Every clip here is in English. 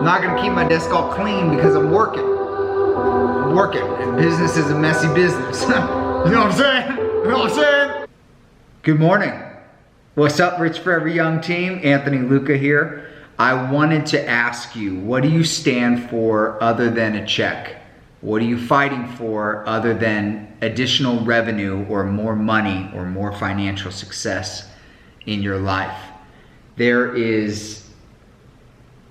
I'm not gonna keep my desk all clean because I'm working. And business is a messy business. You know what I'm saying? You know what I'm saying? Good morning. What's up, Rich Forever Young team? Anthony Luca here. I wanted to ask you, what do you stand for other than a check? What are you fighting for other than additional revenue or more money or more financial success in your life? There is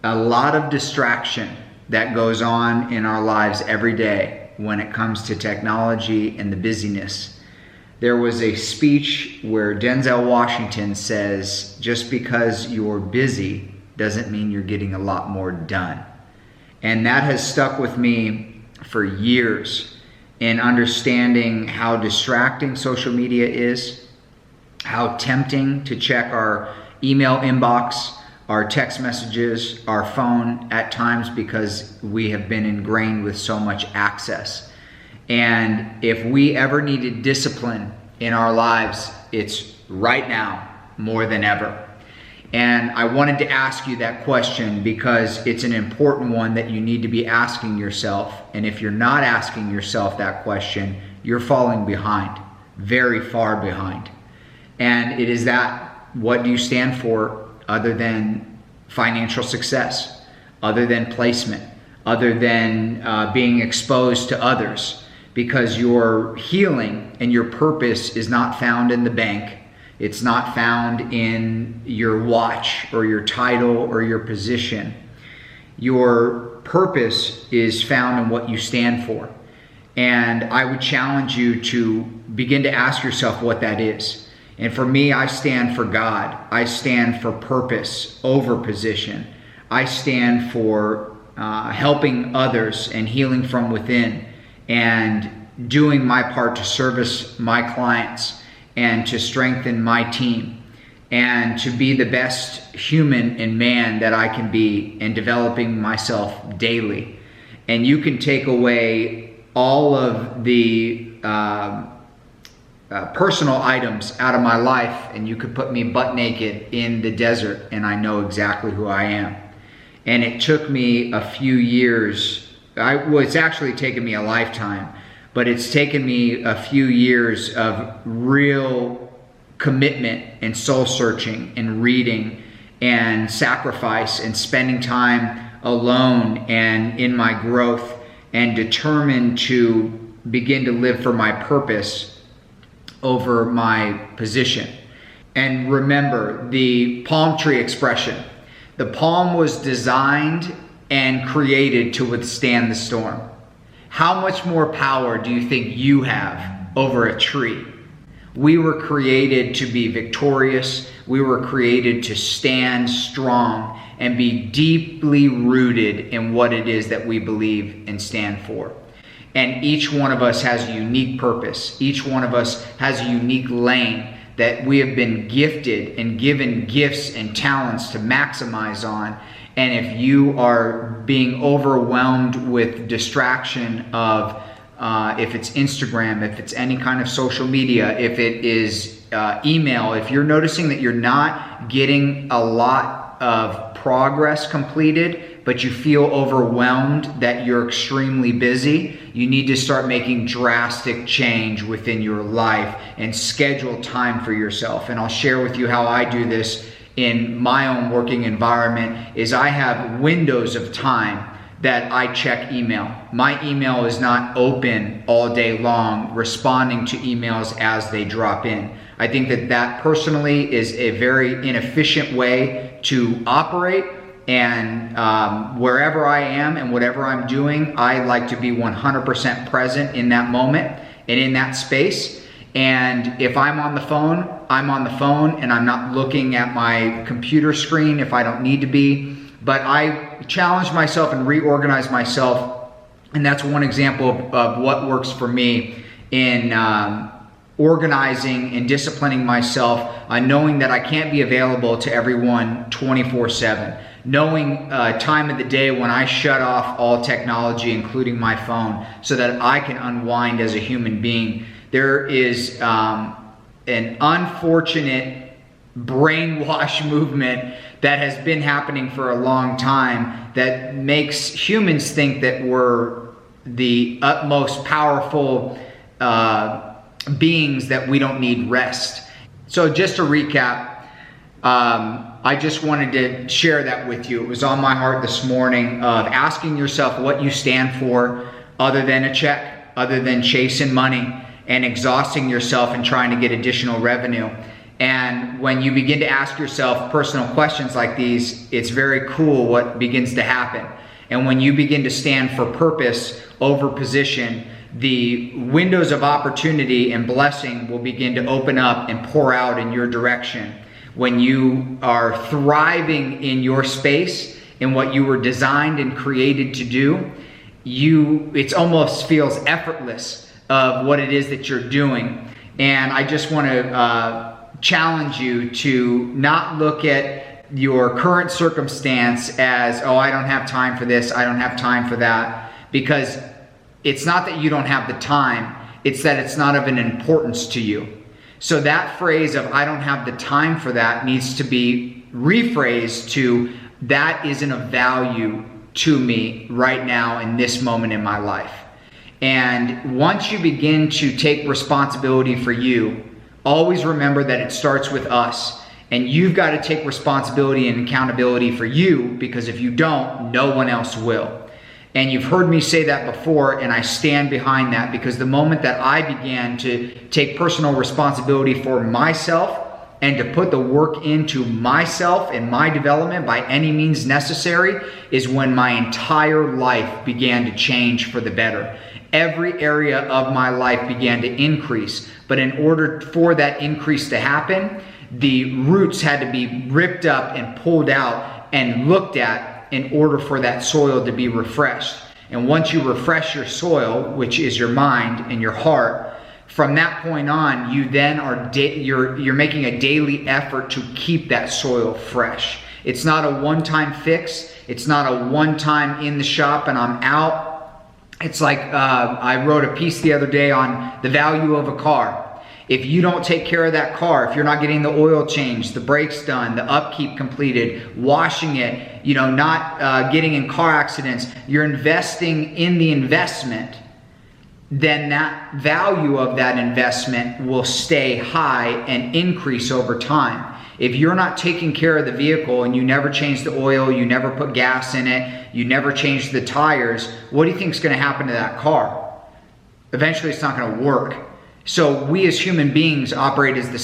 a lot of distraction that goes on in our lives every day when it comes to technology and the busyness. There was a speech where Denzel Washington says, just because you're busy doesn't mean you're getting a lot more done. And that has stuck with me for years in understanding how distracting social media is, how tempting to check our email inbox, our text messages, our phone at times because we have been ingrained with so much access. And if we ever needed discipline in our lives, it's right now more than ever. And I wanted to ask you that question because it's an important one that you need to be asking yourself. And if you're not asking yourself that question, you're falling behind, very far behind. And it is that, what do you stand for other than financial success, other than placement, other than being exposed to others? Because your healing and your purpose is not found in the bank. It's not found in your watch or your title or your position. Your purpose is found in what you stand for. And I would challenge you to begin to ask yourself what that is. And for me, I stand for God. I stand for purpose over position. I stand for helping others and healing from within and doing my part to service my clients and to strengthen my team and to be the best human and man that I can be, and developing myself daily. And you can take away all of the personal items out of my life and you could put me butt naked in the desert and I know exactly who I am. And it took me a few years, it's actually taken me a lifetime, but it's taken me a few years of real commitment and soul searching and reading and sacrifice and spending time alone and in my growth, and determined to begin to live for my purpose over my position. And remember the palm tree expression. The palm was designed and created to withstand the storm. How much more power do you think you have over a tree? We were created to be victorious. We were created to stand strong and be deeply rooted in what it is that we believe and stand for. And each one of us has a unique purpose. Each one of us has a unique lane that we have been gifted and given gifts and talents to maximize on. And if you are being overwhelmed with distraction of, if it's Instagram, if it's any kind of social media, if it is email, if you're noticing that you're not getting a lot of progress completed, but you feel overwhelmed that you're extremely busy, you need to start making drastic change within your life and schedule time for yourself. And I'll share with you how I do this in my own working environment. Is I have windows of time that I check email. My email is not open all day long, responding to emails as they drop in. I think that that personally is a very inefficient way to operate. And wherever I am and whatever I'm doing, I like to be 100% present in that moment and in that space. And if I'm on the phone, I'm on the phone and I'm not looking at my computer screen if I don't need to be. But I challenge myself and reorganize myself. And that's one example of what works for me in organizing and disciplining myself, knowing that I can't be available to everyone 24/7. Knowing time of the day when I shut off all technology, including my phone, so that I can unwind as a human being. There is an unfortunate brainwash movement that has been happening for a long time that makes humans think that we're the utmost powerful beings, that we don't need rest. So just to recap, I just wanted to share that with you. It was on my heart this morning of asking yourself what you stand for other than a check, other than chasing money and exhausting yourself and trying to get additional revenue. And when you begin to ask yourself personal questions like these, it's very cool what begins to happen. And when you begin to stand for purpose over position, the windows of opportunity and blessing will begin to open up and pour out in your direction. When you are thriving in your space, in what you were designed and created to do, it almost feels effortless of what it is that you're doing. And I just want to challenge you to not look at your current circumstance as, oh, I don't have time for this, I don't have time for that, because it's not that you don't have the time, it's that it's not of an importance to you. So that phrase of I don't have the time for that needs to be rephrased to that isn't of value to me right now in this moment in my life. And once you begin to take responsibility for you, always remember that it starts with us. And you've got to take responsibility and accountability for you, because if you don't, no one else will. And you've heard me say that before, and I stand behind that, because the moment that I began to take personal responsibility for myself and to put the work into myself and my development by any means necessary is when my entire life began to change for the better. Every area of my life began to increase. But in order for that increase to happen, the roots had to be ripped up and pulled out and looked at in order for that soil to be refreshed. And once you refresh your soil, which is your mind and your heart, from that point on, you then you're making a daily effort to keep that soil fresh. It's not a one-time fix. It's not a one-time in the shop and I'm out. It's like I wrote a piece the other day on the value of a car. If you don't take care of that car, if you're not getting the oil changed, the brakes done, the upkeep completed, washing it, not getting in car accidents, you're investing in the investment, then that value of that investment will stay high and increase over time. If you're not taking care of the vehicle and you never change the oil, you never put gas in it, you never change the tires, what do you think is going to happen to that car? Eventually it's not going to work. So we as human beings operate in the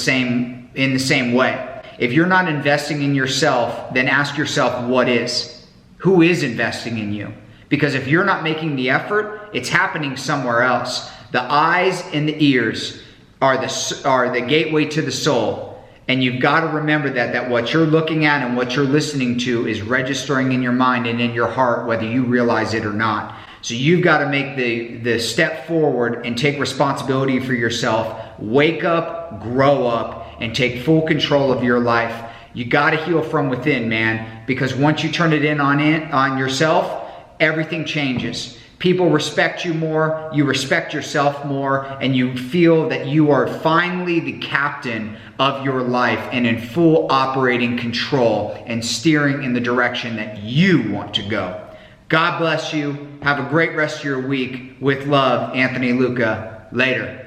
same way. If you're not investing in yourself, then ask yourself what is. Who is investing in you? Because if you're not making the effort, it's happening somewhere else. The eyes and the ears are the gateway to the soul. And you've got to remember that what you're looking at and what you're listening to is registering in your mind and in your heart, whether you realize it or not. So you've got to make the step forward and take responsibility for yourself. Wake up, grow up, and take full control of your life. You got to heal from within, man, because once you turn it in on yourself, everything changes. People respect you more, you respect yourself more, and you feel that you are finally the captain of your life and in full operating control and steering in the direction that you want to go. God bless you. Have a great rest of your week. With love, Anthony Luca. Later.